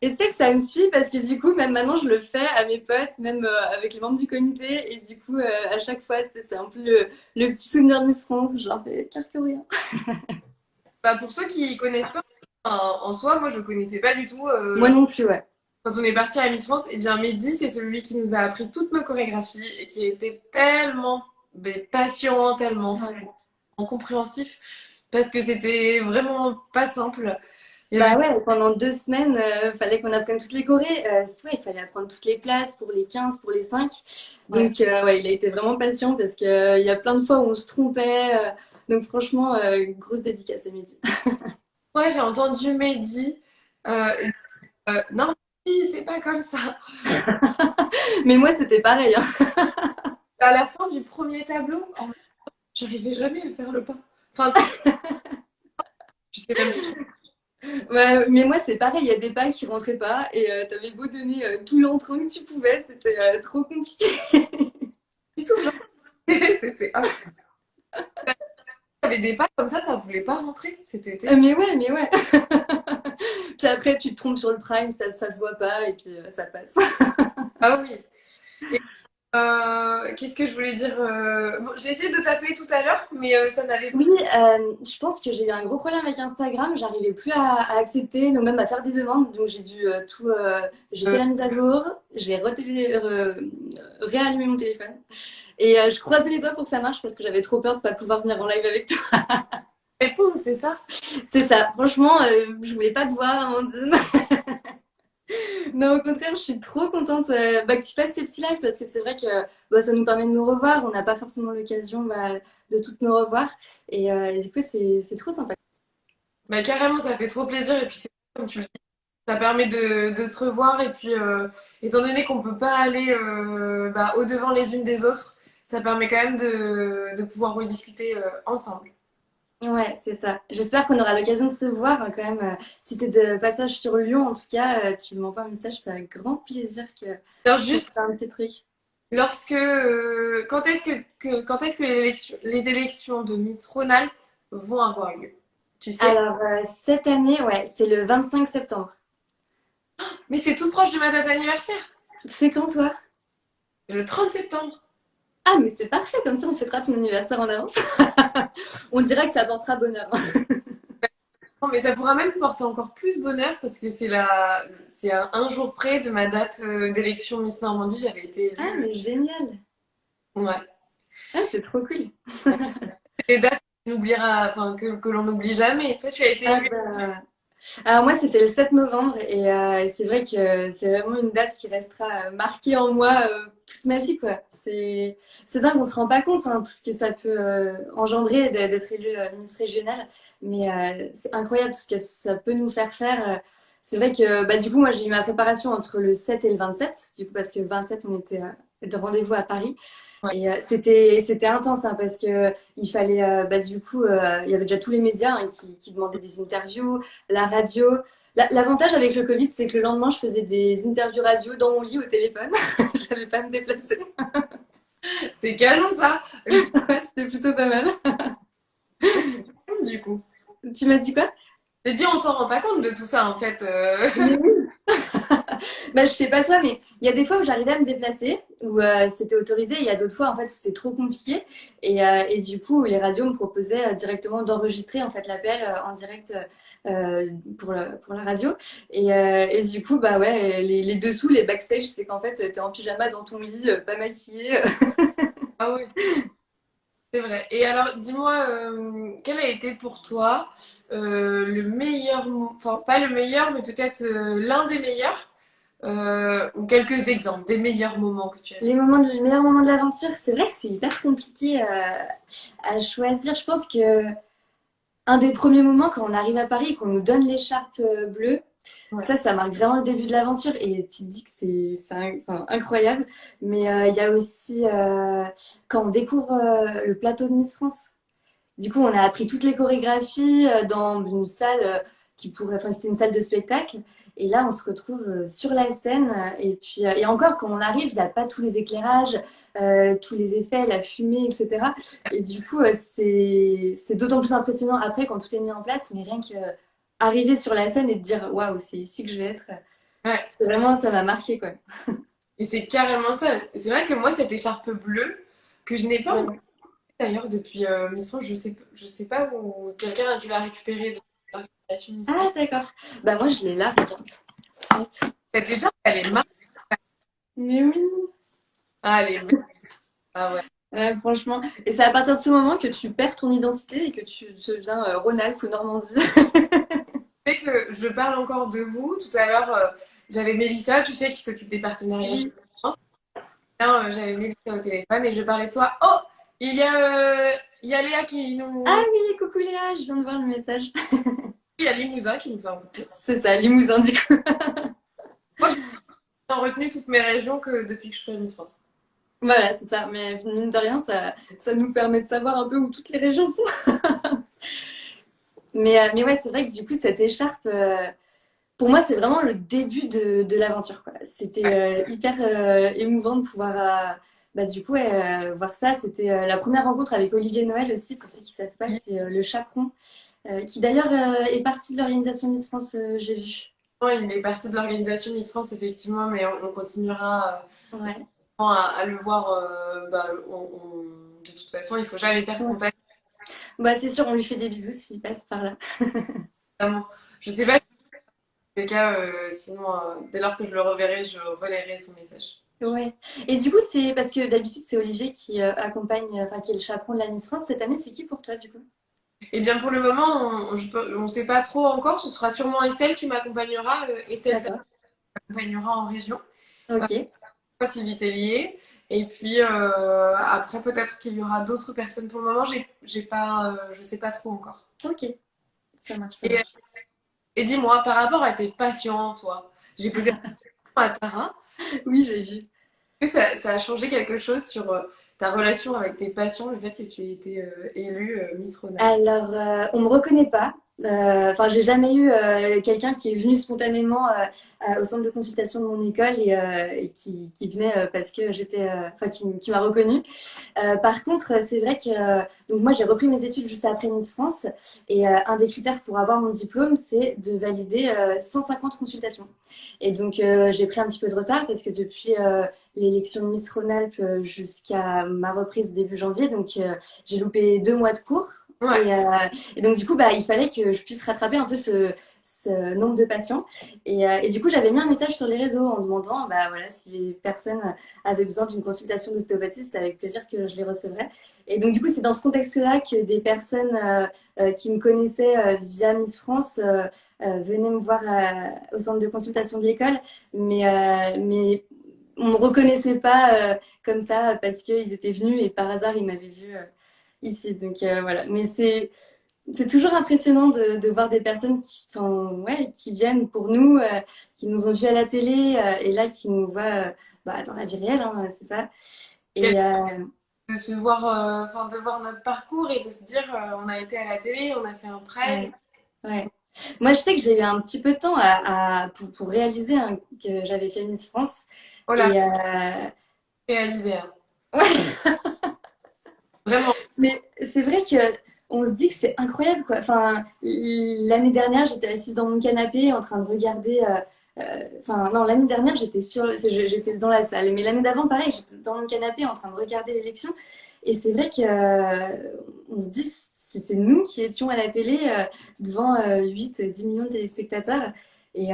Et c'est que ça me suit parce que du coup, même maintenant, je le fais à mes potes, même avec les membres du comité. Et du coup, à chaque fois, c'est un peu le petit souvenir de Miss France où je leur fais cœur coréen. Bah, pour ceux qui connaissent pas, en soi, moi je connaissais pas du tout. Moi non plus, ouais. Quand on est parti à Miss France, et bien Mehdi, c'est celui qui nous a appris toutes nos chorégraphies et qui était tellement patient, tellement Ouais. compréhensif parce que c'était vraiment pas simple. Il y avait Bah ouais, pendant 2 semaines, fallait qu'on apprenne toutes les chorés. Ouais, il fallait apprendre toutes les places pour les 15, pour les 5. ouais. Donc, ouais, il a été vraiment patient parce qu'il y a plein de fois où on se trompait. Donc, franchement, grosse dédicace à Mehdi. Ouais, j'ai entendu Mehdi. Euh, non, Mehdi, c'est pas comme ça. Mais moi, c'était pareil, hein. À la fin du premier tableau, j'arrivais jamais à faire le pas. Enfin, tu sais même plus trop Ouais, mais moi, c'est pareil, il y a des pas qui rentraient pas et t'avais beau donner tout l'entrain que tu pouvais, c'était trop compliqué. du tout. Genre, c'était il y avait des pas comme ça voulait pas rentrer. C'était Mais ouais, mais ouais. Puis après, tu te trompes sur le prime, ça se voit pas, et puis ça passe. ah oui. Et, qu'est-ce que je voulais dire bon, j'ai essayé de t'appeler tout à l'heure, mais ça n'avait. Oui, je pense que j'ai eu un gros problème avec Instagram. J'arrivais plus à accepter, mais même à faire des demandes. Donc j'ai dû tout. J'ai fait la mise à jour, j'ai réallumé mon téléphone. Et je croisais les doigts pour que ça marche parce que j'avais trop peur de pas pouvoir venir en live avec toi. Répondre, c'est ça? C'est ça. Franchement, je voulais pas te voir, Amandine. Non, au contraire, je suis trop contente que tu fasses ces petits lives parce que c'est vrai que bah, ça nous permet de nous revoir. On n'a pas forcément l'occasion de toutes nous revoir. Et du coup, c'est trop sympa. Bah, carrément, ça fait trop plaisir. Et puis, c'est comme tu le dis, ça permet de se revoir. Et puis, étant donné qu'on peut pas aller bah, au-devant les unes des autres, ça permet quand même de pouvoir rediscuter ensemble. Ouais, c'est ça. J'espère qu'on aura l'occasion de se voir hein, quand même. Si t'es de passage sur Lyon, en tout cas, tu m'envoies un message. C'est avec grand plaisir Alors, qu'on juste, se fait un petit truc. lorsque, quand est-ce que les élections de Miss Rhône-Alpes vont avoir lieu? Tu sais? Alors, cette année, ouais, c'est le 25 septembre. Mais c'est tout proche de ma date anniversaire. C'est quand, toi? C'est le 30 septembre. Ah, mais c'est parfait, comme ça on fêtera ton anniversaire en avance. On dirait que ça apportera bonheur. Non, mais ça pourra même porter encore plus bonheur parce que c'est à un jour près de ma date d'élection Miss Normandie. J'avais été Ah, élue. mais génial. Ouais. Ah, c'est trop cool. C'est des dates qu'on oubliera, enfin, que l'on n'oublie jamais. Toi, tu as été Ah, élue. bah, alors moi, c'était le 7 novembre et c'est vrai que c'est vraiment une date qui restera marquée en moi toute ma vie, quoi. C'est dingue, on se rend pas compte hein, tout ce que ça peut engendrer d'être élu Miss régionale, mais c'est incroyable tout ce que ça peut nous faire faire. C'est vrai que bah, du coup, moi, j'ai eu ma préparation entre le 7 et le 27, du coup, parce que le 27, on était de rendez-vous à Paris. Ouais. Et c'était intense hein, parce que il fallait bah, du coup il y avait déjà tous les médias hein, qui demandaient des interviews, la radio. L'avantage avec le Covid, c'est que le lendemain, je faisais des interviews radio dans mon lit au téléphone. J'avais pas à me déplacer. C'est canon, ça. Ouais, c'était plutôt pas mal. Du coup. Tu m'as dit quoi? J'ai dit, on s'en rend pas compte de tout ça, en fait. Mais oui. Bah, je sais pas toi, mais il y a des fois où j'arrivais à me déplacer, où c'était autorisé, et il y a d'autres fois en fait où c'était trop compliqué. Et du coup, les radios me proposaient directement d'enregistrer en fait l'appel en direct pour la radio. Et du coup, bah ouais, les dessous, les backstage, c'est qu'en fait, t'es en pyjama dans ton lit, pas maquillée. Ah oui, c'est vrai. Et alors, dis-moi, quel a été pour toi le meilleur, enfin, pas le meilleur, mais peut-être l'un des meilleurs, ou quelques exemples des meilleurs moments que tu as vécu? Les meilleurs moments de l'aventure, c'est vrai que c'est hyper compliqué à choisir. Je pense que un des premiers moments quand on arrive à Paris et qu'on nous donne l'écharpe bleue, Ouais. ça marque vraiment le début de l'aventure et tu te dis que enfin, incroyable. Mais il y a aussi quand on découvre le plateau de Miss France. Du coup, on a appris toutes les chorégraphies dans une salle enfin, c'était une salle de spectacle. Et là, on se retrouve sur la scène. Et puis, et encore, quand on arrive, il n'y a pas tous les éclairages, tous les effets, la fumée, etc. Et du coup, c'est d'autant plus impressionnant après quand tout est mis en place. Mais rien que arriver sur la scène et te dire, waouh, c'est ici que je vais être. Ouais. C'est vraiment, ça m'a marqué, quoi. Et c'est carrément ça. C'est vrai que moi, cette écharpe bleue, que je n'ai pas encore Ouais. d'ailleurs depuis Miss France, je sais pas où quelqu'un a dû la récupérer de l'organisation Miss France. Ah, d'accord. Bah, moi, je l'ai là, regarde. Cette écharpe, elle est marquée. Mais oui. Ah, elle est belle. Ah ouais. Ouais, franchement. Et c'est à partir de ce moment que tu perds ton identité et que tu deviens Rhône-Alpes ou Normandie. Tu sais que je parle encore de vous. Tout à l'heure, j'avais Mélissa, tu sais, qui s'occupe des partenariats chez Oui. France. J'avais Mélissa au téléphone et je parlais de toi. Oh, il y a Léa qui nous. Ah oui, coucou Léa, je viens de voir le message. Il y a Limousin qui nous fait un coucou. C'est ça, Limousin du coup. Moi, j'ai retenu toutes mes régions que depuis que je suis à Miss France. Voilà, c'est ça. Mais mine de rien, ça nous permet de savoir un peu où toutes les régions sont. Mais ouais, c'est vrai que du coup, cette écharpe, pour moi, c'est vraiment le début de l'aventure, quoi. C'était Ouais. hyper émouvant de pouvoir bah, du coup, ouais, voir ça, c'était la première rencontre avec Olivier Noël aussi, pour ceux qui ne savent pas, c'est le chaperon, qui d'ailleurs est parti de l'organisation Miss France, j'ai vu. Il est parti de l'organisation Miss France, effectivement, mais on continuera Ouais. à le voir. De toute façon, il faut jamais perdre Ouais. contact. Bah, c'est sûr, on lui fait des bisous s'il passe par là. Évidemment. Je sais pas, en tout cas, sinon, dès lors que je le reverrai, je relayerai son message. Ouais. Et du coup, c'est parce que d'habitude, c'est Olivier qui accompagne, enfin, qui est le chaperon de la Miss France. Cette année, c'est qui pour toi, du coup? Eh bien, pour le moment, on sait pas trop encore. Ce sera sûrement Estelle qui m'accompagnera. Estelle, ça D'accord. m'accompagnera en région. Ok. Pas Sylvie Tellier. Et puis après, peut-être qu'il y aura d'autres personnes. Pour le moment, j'ai pas, je sais pas trop encore. Ok. Ça marche, ça Et, marche. et dis-moi, par rapport à tes patients, toi, j'ai posé la question à Tara. Oui, j'ai vu. Est-ce que ça a changé quelque chose sur ta relation avec tes patients, le fait que tu aies été élue Miss Rhône-Alpes? Alors, on me reconnaît pas. Enfin, j'ai jamais eu quelqu'un qui est venu spontanément au centre de consultation de mon école et qui venait parce que j'étais, enfin, qui m'a reconnue. Par contre, c'est vrai que donc moi j'ai repris mes études juste après Miss France et un des critères pour avoir mon diplôme, c'est de valider 150 consultations. Et donc j'ai pris un petit peu de retard parce que depuis l'élection de Miss Rhône-Alpes jusqu'à ma reprise début janvier, donc j'ai loupé 2 mois de cours. Ouais. Et donc, du coup, bah, il fallait que je puisse rattraper un peu ce nombre de patients. Et du coup, j'avais mis un message sur les réseaux en demandant bah, voilà, si les personnes avaient besoin d'une consultation d'ostéopathie, c'était avec plaisir que je les recevrais. Et donc, du coup, c'est dans ce contexte-là que des personnes qui me connaissaient via Miss France venaient me voir au centre de consultation de l'école. Mais on me reconnaissait pas comme ça parce qu'ils étaient venus et par hasard, ils m'avaient vu ici. Donc voilà. Mais c'est toujours impressionnant de voir des personnes enfin, ouais, qui viennent pour nous, qui nous ont vus à la télé et là qui nous voient bah, dans la vie réelle, hein, c'est ça. Et De se voir, enfin, de voir notre parcours et de se dire, on a été à la télé, on a fait un prêt. ouais, ouais. Moi, je sais que j'ai eu un petit peu de temps pour réaliser hein, que j'avais fait Miss France. Voilà, Et réalisé, hein. ouais, Vraiment. mais c'est vrai que on se dit que c'est incroyable, quoi. Enfin, l'année dernière, j'étais assise dans mon canapé en train de regarder. Enfin, non, l'année dernière, j'étais dans la salle. Mais l'année d'avant, pareil, j'étais dans mon canapé en train de regarder l'élection. Et c'est vrai que on se dit, c'est nous qui étions à la télé devant 8-10 millions de téléspectateurs. Et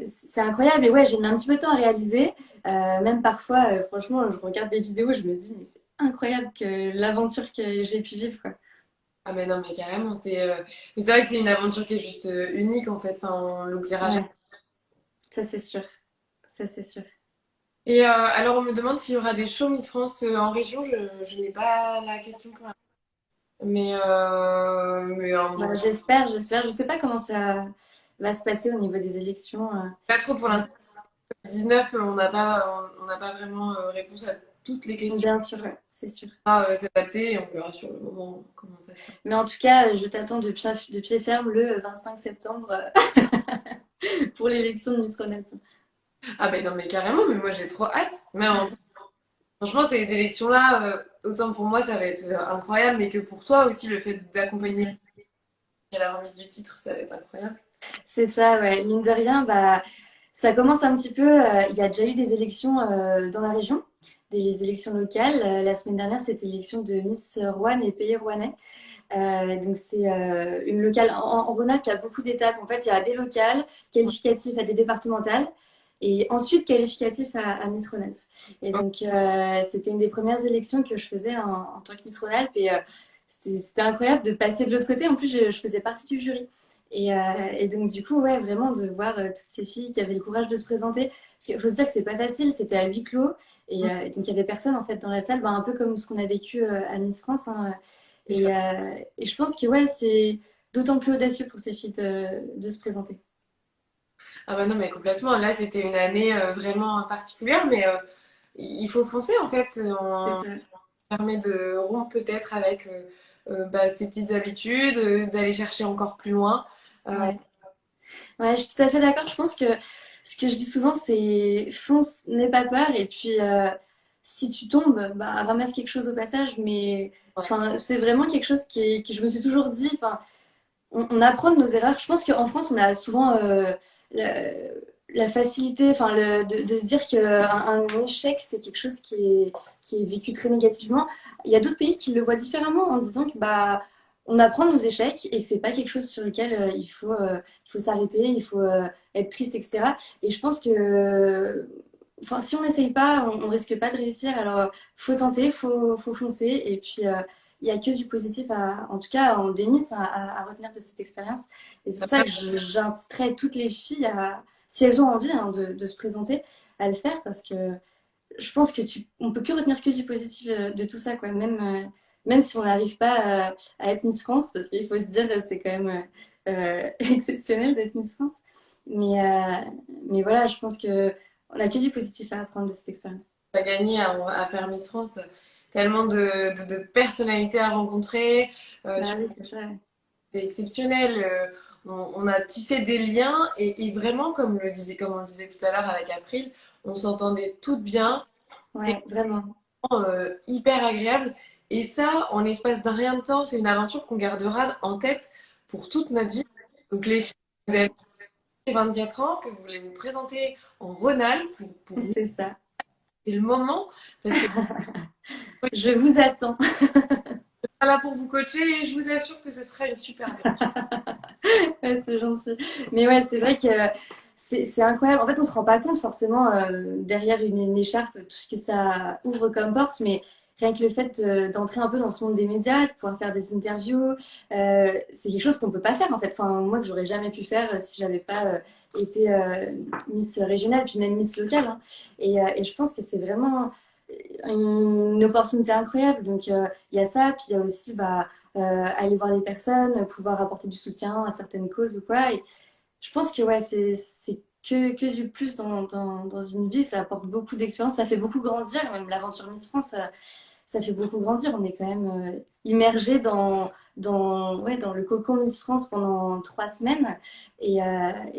c'est incroyable. Et ouais, j'ai mis un petit peu de temps à réaliser. Même parfois, franchement, je regarde des vidéos, je me dis, mais c'est incroyable que l'aventure que j'ai pu vivre, quoi. Ah mais non, mais carrément, mais c'est vrai que c'est une aventure qui est juste unique en fait, enfin, on l'oubliera jamais. Ouais, ça c'est sûr. Ça c'est sûr. Et alors on me demande s'il y aura des shows Miss France en région, je n'ai pas la question pour l'instant. Mais Bah, j'espère. Je sais pas comment ça va se passer au niveau des élections. pas trop pour l'instant. 19, on n'a pas vraiment réponse à toutes les questions Bien sûr, ouais, c'est sûr. à s'adapter et on verra sur le moment comment ça se passe. Mais en tout cas, je t'attends de pied ferme le 25 septembre pour l'élection de Miss Rhône-Alpes. Ah ben non mais carrément, mais moi j'ai trop hâte. Franchement, ces élections-là, autant pour moi ça va être incroyable, mais que pour toi aussi, le fait d'accompagner Ouais. à la remise du titre, ça va être incroyable. C'est ça, ouais. Mine de rien, bah, ça commence un petit peu. Il y a déjà eu des élections dans la région, des élections locales. La semaine dernière, c'était l'élection de Miss Roanne et Pays Rouennais. Donc c'est une locale en Rhône-Alpes, il y a beaucoup d'étapes. En fait, il y a des locales qualificatifs à des départementales et ensuite qualificatifs à Miss Rhône-Alpes. Et donc c'était une des premières élections que je faisais en tant que Miss Rhône-Alpes et c'était incroyable de passer de l'autre côté. En plus, je faisais partie du jury. Et donc du coup, ouais, vraiment de voir toutes ces filles qui avaient le courage de se présenter. Parce qu'il faut se dire que c'est pas facile, c'était à huis clos et donc il y avait personne en fait dans la salle, bah, un peu comme ce qu'on a vécu à Miss France. Hein. C'est ça. Et je pense que ouais, c'est d'autant plus audacieux pour ces filles de se présenter. Ah bah non, mais complètement. Là, c'était une année vraiment particulière, mais il faut foncer en fait. C'est On ça. permet de rompre peut-être avec ses petites habitudes, d'aller chercher encore plus loin. Euh, Ouais. Ouais, je suis tout à fait d'accord. Je pense que ce que je dis souvent, c'est fonce, n'aie pas peur. Et puis, si tu tombes, bah, ramasse quelque chose au passage. Mais enfin, c'est vraiment quelque chose qui je me suis toujours dit. Enfin, on apprend de nos erreurs. Je pense qu'en France, on a souvent la, la facilité, enfin, de se dire qu'un échec, c'est quelque chose qui est vécu très négativement. Il y a d'autres pays qui le voient différemment en disant que bah, on apprend de nos échecs et que c'est pas quelque chose sur lequel il faut s'arrêter, il faut être triste, etc. Et je pense que enfin, si on n'essaye pas, on risque pas de réussir. Alors, faut tenter, faut foncer. Et puis, il n'y a que du positif, en tout cas en démis, à retenir de cette expérience. Et c'est pour ça que j'inciterais toutes les filles si elles ont envie hein, de se présenter, à le faire parce que je pense on peut que retenir que du positif de tout ça, quoi. Même si on n'arrive pas à être Miss France, parce qu'il faut se dire c'est quand même exceptionnel d'être Miss France. Mais, euh, mais voilà, je pense que on a que du positif à apprendre de cette expérience. On a gagné à faire Miss France, tellement de personnalités à rencontrer, Bah oui, c'est ça. c'est exceptionnel. On a tissé des liens et vraiment, comme on le disait tout à l'heure avec April, on s'entendait toutes bien, Ouais, vraiment. hyper agréable. Et ça, en l'espace d'un rien de temps, c'est une aventure qu'on gardera en tête pour toute notre vie. Donc les filles, vous avez 24 ans, que vous voulez vous présenter en Rhône-Alpes, pour vous, C'est ça. c'est le moment, parce que Je vous attends. là pour vous coacher et je vous assure que ce sera une super aventure. Ouais, c'est gentil. Mais ouais, c'est vrai que c'est incroyable. En fait, on se rend pas compte forcément derrière une écharpe tout ce que ça ouvre comme porte, mais rien que le fait d'entrer un peu dans ce monde des médias, de pouvoir faire des interviews, c'est quelque chose qu'on peut pas faire en fait. Enfin, moi que j'aurais jamais pu faire si j'avais pas été Miss régionale, puis même Miss locale. Hein. Et je pense que c'est vraiment une opportunité incroyable. Donc il y a ça, puis il y a aussi bah aller voir les personnes, pouvoir apporter du soutien à certaines causes ou quoi. Et je pense que ouais, c'est que du plus dans une vie, ça apporte beaucoup d'expérience, ça fait beaucoup grandir. Même l'aventure Miss France, ça fait beaucoup grandir. On est quand même immergé ouais, dans le cocon Miss France pendant 3 semaines et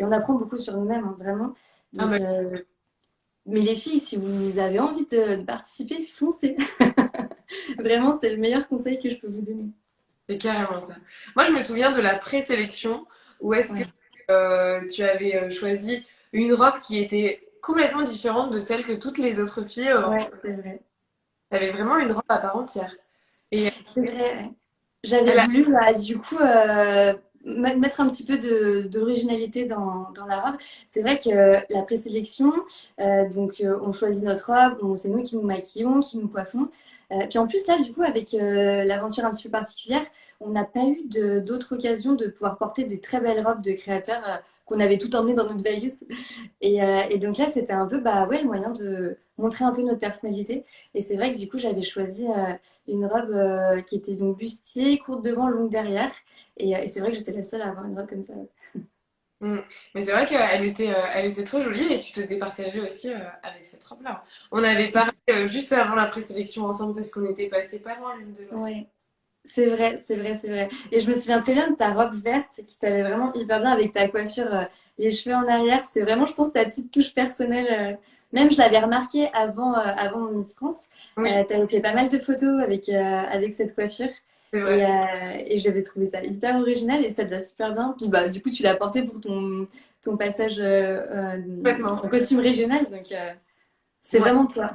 on apprend beaucoup sur nous-mêmes, hein, vraiment. Ah, Donc, mais les filles, si vous avez envie de participer, foncez. Vraiment, c'est le meilleur conseil que je peux vous donner. c'est carrément ça. Moi, je me souviens de la présélection où est-ce que Ouais, tu avais choisi une robe qui était complètement différente de celle que toutes les autres filles. ouais, c'est vrai. Tu avais vraiment une robe à part entière. Et C'est vrai, ouais. J'avais elle a... voulu, bah, du coup, mettre un petit peu d'originalité dans la robe. C'est vrai que la présélection, donc on choisit notre robe, c'est nous qui nous maquillons, qui nous coiffons. Puis en plus, là, du coup, avec l'aventure un petit peu particulière, on n'a pas eu d'autres occasions de pouvoir porter des très belles robes de créateurs qu'on avait tout emmené dans notre valise. Et donc là, c'était un peu bah, ouais, le moyen de montrer un peu notre personnalité. Et c'est vrai que du coup, j'avais choisi une robe qui était donc bustier, courte devant, longue derrière. Et c'est vrai que j'étais la seule à avoir une robe comme ça. Mm. Mais c'est vrai elle était très jolie et tu te départageais aussi avec cette robe-là. On avait parlé juste avant la présélection ensemble parce qu'on était passés pas loin l'une de l'autre. Ouais, c'est vrai, c'est vrai, c'est vrai. Et je me souviens très bien de ta robe verte qui t'allait vraiment hyper bien avec ta coiffure, les cheveux en arrière. C'est vraiment, je pense, ta petite touche personnelle. Même, je l'avais remarqué avant mon Miss France. Oui, T'avais fait pas mal de photos avec cette coiffure. c'est Et, vrai. et j'avais trouvé ça hyper original et ça te va super bien. Puis bah, du coup, tu l'as porté pour ton passage Complètement. en costume régional. Donc, c'est Ouais. vraiment toi.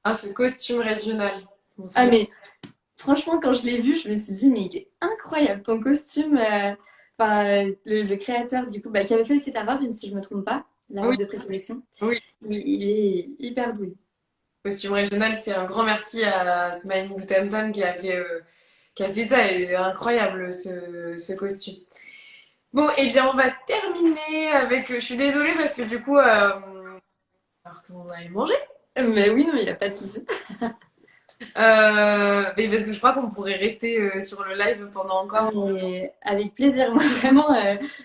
Ah, ce costume régional. Bon, c'est Ah, vrai. mais franchement, quand je l'ai vu, je me suis dit, mais il est incroyable ton costume. Enfin, le créateur, du coup, bah, qui avait fait aussi ta robe, si je me trompe pas, la Oui, robe de présélection, oui. il est hyper doué. Costume régional, c'est un grand merci à Smaïn Boutamtam qui a fait ça. Et incroyable ce costume. Bon, eh bien, on va terminer avec. Je suis désolée parce que du coup, alors qu'on allait manger. Mais oui, non, il n'y a pas de souci. Mais parce que je crois qu'on pourrait rester sur le live pendant Ah, encore. mais avec plaisir, moi vraiment,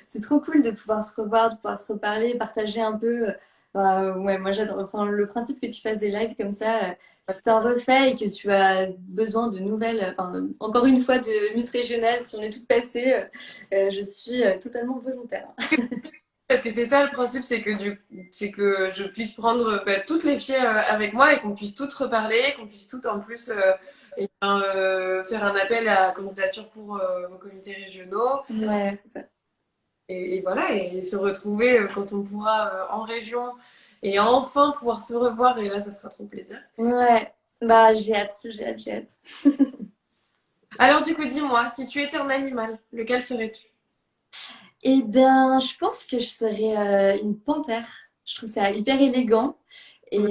c'est trop cool de pouvoir se revoir, de pouvoir se reparler, partager un peu. Ouais, moi j'adore. Enfin, le principe que tu fasses des lives comme ça, si tu en refais et que tu as besoin de nouvelles, enfin, encore une fois de Miss Régionale, si on est toutes passées, je suis totalement volontaire. Parce que c'est ça le principe, c'est que je puisse prendre toutes les filles avec moi et qu'on puisse toutes reparler, qu'on puisse toutes en plus faire un appel à candidature pour vos comités régionaux. Ouais, c'est ça. Et voilà, et se retrouver quand on pourra en région et enfin pouvoir se revoir. Et là, ça fera trop plaisir. Ouais, bah j'ai hâte, j'ai hâte, j'ai hâte. Alors du coup, dis-moi, si tu étais un animal, lequel serais-tu? Eh bien, je pense que je serais une panthère. Je trouve ça hyper élégant. Et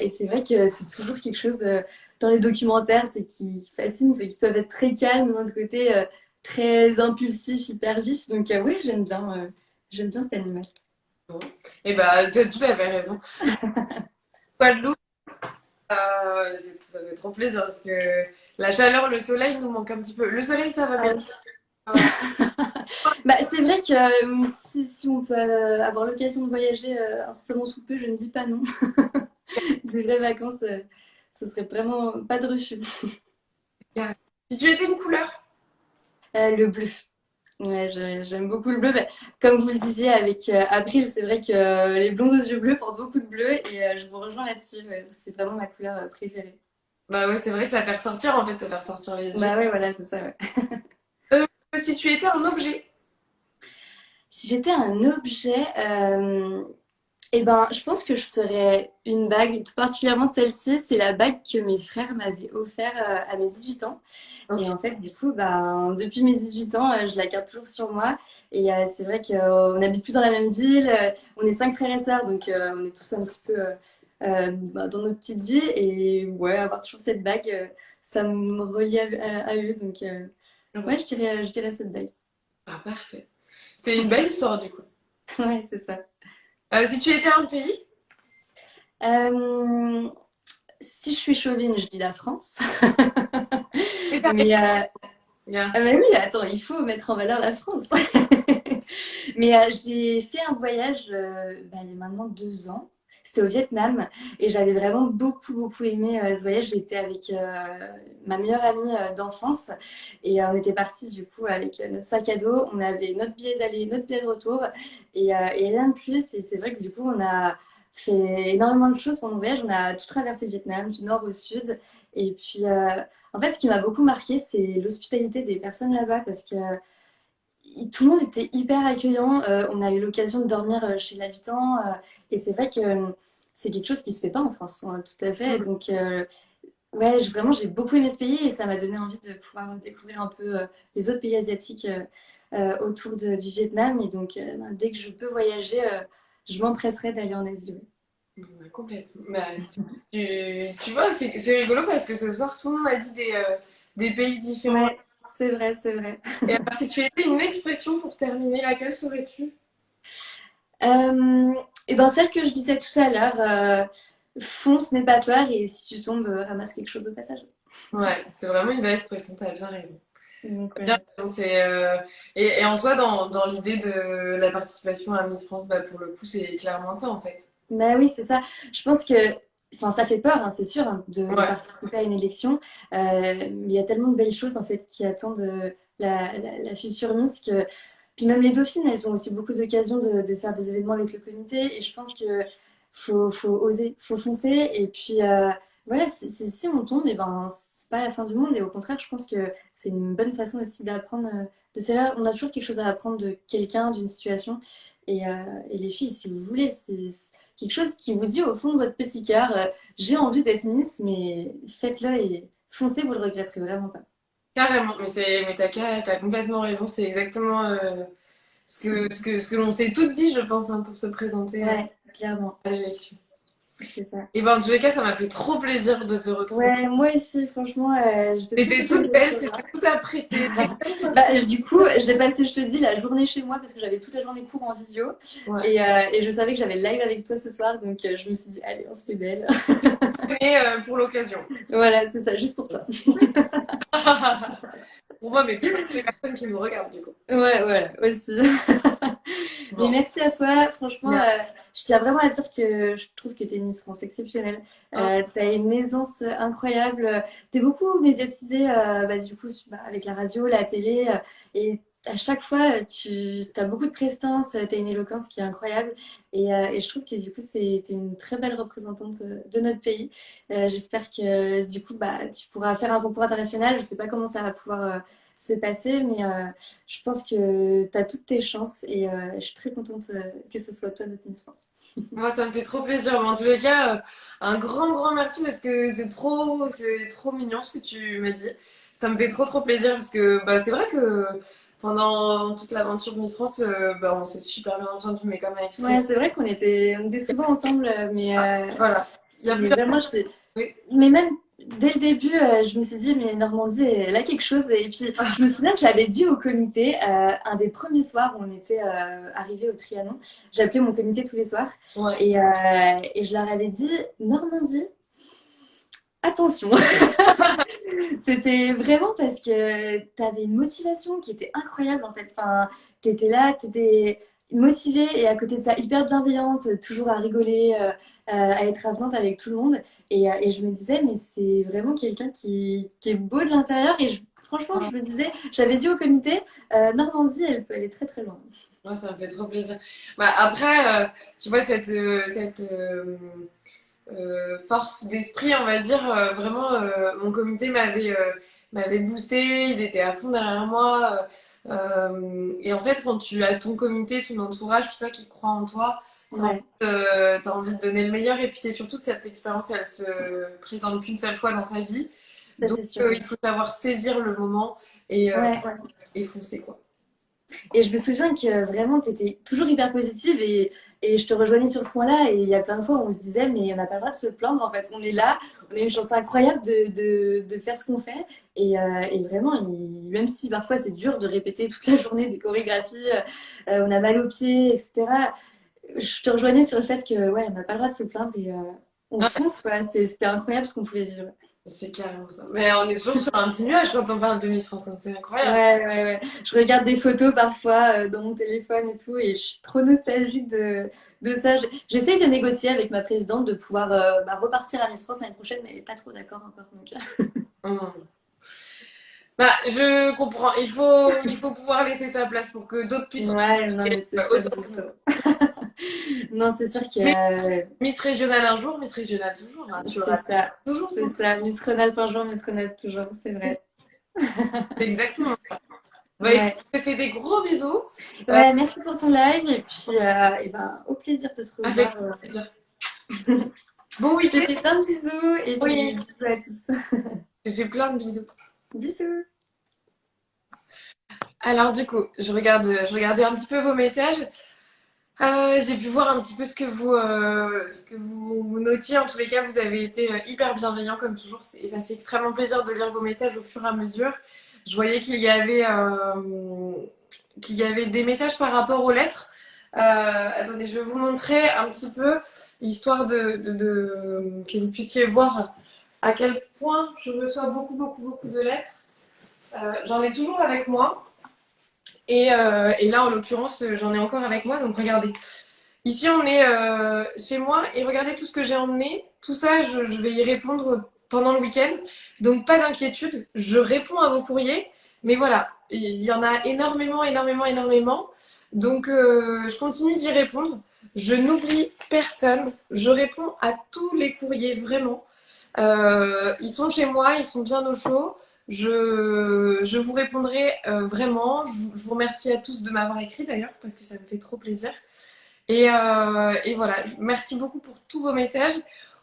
c'est vrai que c'est toujours quelque chose dans les documentaires, c'est qui fascine, c'est qu'ils peuvent être très calmes, d'un autre côté très impulsifs, hyper vifs. Donc ouais, j'aime bien cet animal. Bon. Et bah, tu as tout à fait raison. Guadeloupe, ça fait trop plaisir parce que la chaleur, le soleil nous manque un petit peu. Le soleil, ça va Ah bien. oui. Bah, c'est vrai que si on peut avoir l'occasion de voyager incessamment sous peu, je ne dis pas non. Des vraies vacances, ce serait vraiment pas de refus. Si tu étais une couleur, Le bleu. Ouais, j'aime beaucoup le bleu. Bah, comme vous le disiez avec April, c'est vrai que les blondes aux yeux bleus portent beaucoup de bleu et je vous rejoins là-dessus. Ouais. C'est vraiment ma couleur préférée. bah ouais, c'est vrai que ça fait ressortir en fait, ça fait ressortir les yeux. Bah oui, voilà, c'est ça. Ouais. Si tu étais un objet, Si j'étais un objet, eh ben, je pense que je serais une bague, tout particulièrement celle-ci. C'est la bague que mes frères m'avaient offert à mes 18 ans. Et ok. en fait, du coup, ben, depuis mes 18 ans, je la garde toujours sur moi. Et c'est vrai qu'on n'habite plus dans la même ville. On est 5 frères et sœurs, donc on est tous un petit peu ben, dans notre petite vie. Et ouais, avoir toujours cette bague, ça me relie à eux. Donc Ah bah, ouais, je dirais cette bague. ah, parfait. C'est une belle histoire du coup. Ouais, c'est ça. Si tu étais un pays, Euh, Si je suis chauvine, je dis la France. et t'as Mais, bien. ah bah oui, attends, il faut mettre en valeur la France. Mais j'ai fait un voyage bah, il y a maintenant 2 ans. C'était au Vietnam et j'avais vraiment beaucoup aimé ce voyage. J'étais avec ma meilleure amie d'enfance et on était partis du coup avec notre sac à dos. On avait notre billet d'aller, notre billet de retour et rien de plus. Et c'est vrai que du coup, on a fait énormément de choses pendant ce voyage. On a tout traversé le Vietnam, du nord au sud. Et puis, en fait, ce qui m'a beaucoup marqué, c'est l'hospitalité des personnes là-bas parce que tout le monde était hyper accueillant. On a eu l'occasion de dormir chez l'habitant. Et c'est vrai que c'est quelque chose qui se fait pas en France, hein, tout à fait. Mhm. Donc, ouais, vraiment, j'ai beaucoup aimé ce pays et ça m'a donné envie de pouvoir découvrir un peu les autres pays asiatiques autour du Vietnam. Et donc, ben, dès que je peux voyager, je m'empresserai d'aller en Asie. Bah, complètement. Bah, tu vois, c'est rigolo parce que ce soir, tout le monde a dit des pays Ouais, différents. ouais, c'est vrai, c'est vrai. Et alors, si tu étais une expression pour terminer, laquelle serais-tu? Euh, et ben celle que je disais tout à l'heure, fonce n'est pas peur et si tu tombes, ramasse quelque chose au passage. Ouais, c'est vraiment une belle expression, t'as bien raison. Donc T'as bien voilà. raison, et en soi, dans l'idée de la participation à Miss France, bah, pour le coup, c'est clairement ça en fait. Bah oui, c'est ça. Je pense que, enfin, ça fait peur, hein, c'est sûr, hein, de Ouais. participer à une élection. Mais il y a tellement de belles choses en fait qui attendent la future Miss que, puis même les dauphines, elles ont aussi beaucoup d'occasions de faire des événements avec le comité. Et je pense que faut oser, faut foncer. Et puis voilà, si on tombe, et ben c'est pas la fin du monde. Et au contraire, je pense que c'est une bonne façon aussi d'apprendre. De celle-là, on a toujours quelque chose à apprendre de quelqu'un, d'une situation. Et les filles, si vous voulez, c'est quelque chose qui vous dit au fond de votre petit cœur, j'ai envie d'être Miss, mais faites-le et foncez, vous le regretterez vraiment pas. Carrément, mais t'as complètement raison, c'est exactement ce que l'on s'est toutes dit, je pense, hein, pour se présenter Ouais, clairement, à l'élection. c'est ça. Et ben, en tous les cas, ça m'a fait trop plaisir de te retrouver. Ouais, moi aussi, franchement, j'étais trop T'étais contente toute de vous belle, recevoir. t'étais toute apprêtée. Bah, du coup, j'ai passé, je te dis, la journée chez moi parce que j'avais toute la journée cours en visio Ouais. et je savais que j'avais le live avec toi ce soir, donc je me suis dit, allez, on se fait belle. Et pour l'occasion. Voilà, c'est ça, juste pour toi. Pour moi, mais pour toutes les personnes qui nous regardent, du coup. Ouais, voilà, aussi. Mais Bon. merci à toi. Franchement, Bien. je tiens vraiment à dire que je trouve que tu es une Miss France exceptionnelle. Oh, Tu as une aisance incroyable. Tu es beaucoup médiatisée bah, du coup, avec la radio, la télé. Et à chaque fois, tu as beaucoup de prestance, tu as une éloquence qui est incroyable. Et je trouve que du coup, t'es une très belle représentante de notre pays. J'espère que du coup, bah, tu pourras faire un concours international. Je sais pas comment ça va pouvoir se passer, mais je pense que tu as toutes tes chances et je suis très contente que ce soit toi notre Miss France. Moi, ça me fait trop plaisir. Mais en tous les cas, un grand merci parce que c'est trop mignon ce que tu m'as dit. Ça me fait trop plaisir parce que bah, c'est vrai que pendant toute l'aventure de Miss France, bah, on s'est super bien entendu, mais comme avec toutes les... Ouais, c'est vrai on était souvent ensemble, Voilà. Il y a mais plusieurs... vraiment, Oui. mais même dès le début, je me suis dit, mais Normandie, elle a quelque chose. Et puis, je me souviens que j'avais dit au comité, un des premiers soirs où on était arrivé au Trianon, j'appelais mon comité tous les soirs, Ouais. et je leur avais dit, Normandie, attention. C'était vraiment parce que tu avais une motivation qui était incroyable en fait. Enfin, tu étais là, tu étais motivée et à côté de ça, hyper bienveillante, toujours à rigoler, à être avenante avec tout le monde. Et je me disais, mais c'est vraiment quelqu'un qui est beau de l'intérieur. Franchement, je me disais, j'avais dit au comité, Normandie, elle peut aller très très loin. Ouais, ça me fait trop plaisir. Bah, après, tu vois, force d'esprit, on va dire, vraiment, mon comité m'avait boosté, ils étaient à fond derrière moi. Et en fait, quand tu as ton comité, ton entourage, tout ça qui croit en toi, Ouais, t'as envie de donner le meilleur. Et puis, c'est surtout que cette expérience, elle se présente qu'une seule fois dans sa vie. ça Donc, c'est sûr. il faut savoir saisir le moment et, euh, Ouais. et foncer, quoi. Et je me souviens que vraiment, tu étais toujours hyper positive et je te rejoignais sur ce point-là. Et il y a plein de fois où on se disait, mais on n'a pas le droit de se plaindre en fait. On est là, on a une chance incroyable de faire ce qu'on fait. Et vraiment, même si parfois c'est dur de répéter toute la journée des chorégraphies, on a mal aux pieds, etc. Je te rejoignais sur le fait que, ouais, on n'a pas le droit de se plaindre et on fonce, quoi. C'était incroyable ce qu'on pouvait vivre. C'est carrément ça. Mais on est toujours sur un petit nuage quand on parle de Miss France, hein. C'est incroyable. Ouais. Je regarde des photos parfois dans mon téléphone et tout, et je suis trop nostalgique de ça. J'essaye de négocier avec ma présidente de pouvoir repartir à Miss France l'année prochaine, mais elle n'est pas trop d'accord encore. Donc. Hum. Bah, je comprends. Il faut pouvoir laisser sa place pour que d'autres puissent Ouais, non, mais c'est ça, autant c'est que nous. ça. Non, c'est sûr que Mais Miss Régionale un jour, Miss Régionale toujours, hein. Tu c'est auras ça. toujours C'est tout. ça. Miss Rhône-Alpes un jour, Miss Rhône-Alpes toujours, c'est vrai. C'est exactement ça. Bah, écoute, Ouais. je te fais des gros bisous. Euh, Ouais, merci pour ton live, et puis et ben, au plaisir de te avec revoir. plaisir. Bon Je te week-end. fais plein de bisous, et puis Oui, bisous à tous. je te fais plein de bisous. Bisous. Alors du coup, je regardais un petit peu vos messages. J'ai pu voir un petit peu ce que vous notiez. En tous les cas, vous avez été hyper bienveillant comme toujours et ça fait extrêmement plaisir de lire vos messages au fur et à mesure. Je voyais qu'il y avait des messages par rapport aux lettres. Attendez, je vais vous montrer un petit peu, histoire que vous puissiez voir à quel point je reçois beaucoup de lettres. J'en ai toujours avec moi. Et là, en l'occurrence, j'en ai encore avec moi. Donc, regardez. Ici, on est chez moi et regardez tout ce que j'ai emmené. Tout ça, je vais y répondre pendant le week-end. Donc, pas d'inquiétude. Je réponds à vos courriers. Mais voilà, il y en a énormément. Donc, je continue d'y répondre. Je n'oublie personne. Je réponds à tous les courriers, vraiment. Ils sont chez moi, ils sont bien au chaud. Je vous répondrai vraiment. Je vous remercie à tous de m'avoir écrit d'ailleurs, parce que ça me fait trop plaisir. Et voilà, merci beaucoup pour tous vos messages.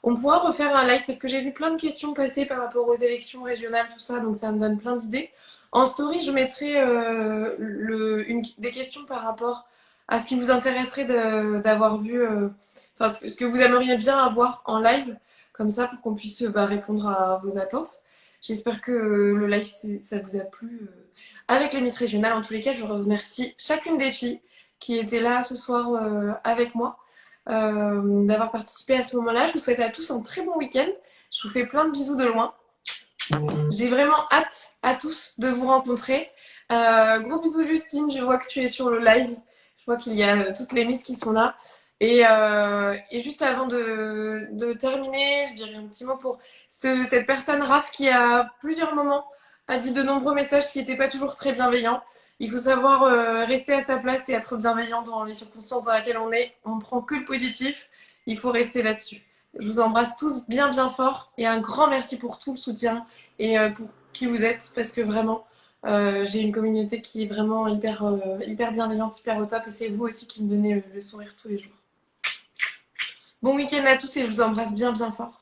On pourra refaire un live parce que j'ai vu plein de questions passer par rapport aux élections régionales, tout ça, donc ça me donne plein d'idées. En story, je mettrai des questions par rapport à ce qui vous intéresserait d'avoir vu, enfin ce que vous aimeriez bien avoir en live, comme ça pour qu'on puisse répondre à vos attentes. J'espère que le live ça vous a plu avec les Miss Régionales. En tous les cas, je remercie chacune des filles qui étaient là ce soir avec moi, d'avoir participé à ce moment-là. Je vous souhaite à tous un très bon week-end. Je vous fais plein de bisous de loin. J'ai vraiment hâte à tous de vous rencontrer. Gros bisous Justine, je vois que tu es sur le live. Je vois qu'il y a toutes les Miss qui sont là. Et juste avant de terminer, je dirais un petit mot pour cette personne, Raph, qui à plusieurs moments a dit de nombreux messages qui n'étaient pas toujours très bienveillants. Il faut savoir rester à sa place et être bienveillant dans les circonstances dans lesquelles on est. On ne prend que le positif. Il faut rester là-dessus. Je vous embrasse tous bien bien fort et un grand merci pour tout le soutien et pour qui vous êtes parce que vraiment j'ai une communauté qui est vraiment hyper bienveillante, hyper au top et c'est vous aussi qui me donnez le sourire tous les jours. Bon week-end à tous et je vous embrasse bien bien fort.